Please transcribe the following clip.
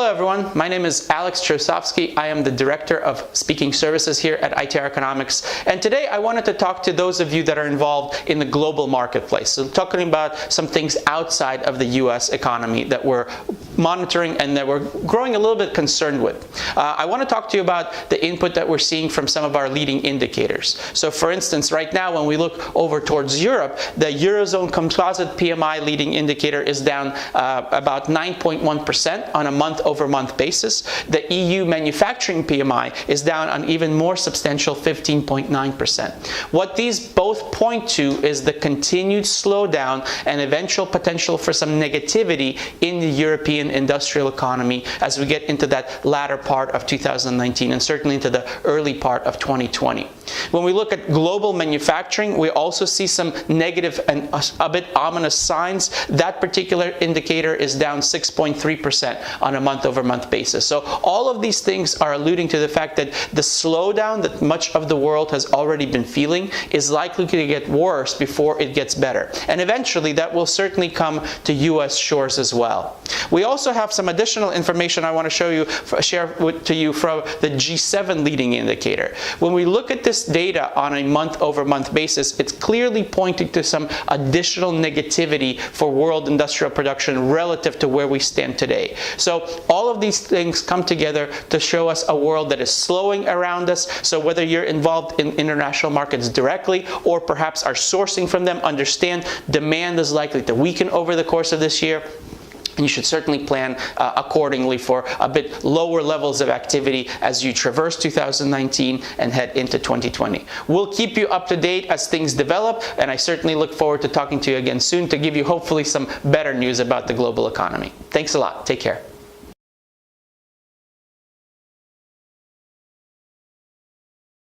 Hello everyone, my name is Alex Trosovsky. I am the Director of Speaking Services here at ITR Economics, and today I wanted to talk to those of you that are involved in the global marketplace. So talking about some things outside of the US economy that we're monitoring and that we're growing a little bit concerned with. I want to talk to you about the input that we're seeing from some of our leading indicators. So for instance, right now when we look over towards Europe, the Eurozone Composite PMI leading indicator is down about 9.1% on a month-over-month basis. The EU manufacturing PMI is down an even more substantial 15.9%. What these both point to is the continued slowdown and eventual potential for some negativity in the European industrial economy as we get into that latter part of 2019 and certainly into the early part of 2020. When we look at global manufacturing, we also see some negative and a bit ominous signs. That particular indicator is down 6.3% on a month-over-month basis. So all of these things are alluding to the fact that the slowdown that much of the world has already been feeling is likely to get worse before it gets better. And eventually that will certainly come to US shores as well. We also have some additional information I want to share to you from the G7 leading indicator. When we look at this data on a month-over-month basis, it's clearly pointing to some additional negativity for world industrial production relative to where we stand today. So all of these things come together to show us a world that is slowing around us. So whether you're involved in international markets directly or perhaps are sourcing from them, understand demand is likely to weaken over the course of this year. You should certainly plan accordingly for a bit lower levels of activity as you traverse 2019 and head into 2020. We'll keep you up to date as things develop, and I certainly look forward to talking to you again soon to give you hopefully some better news about the global economy. Thanks a lot. Take care.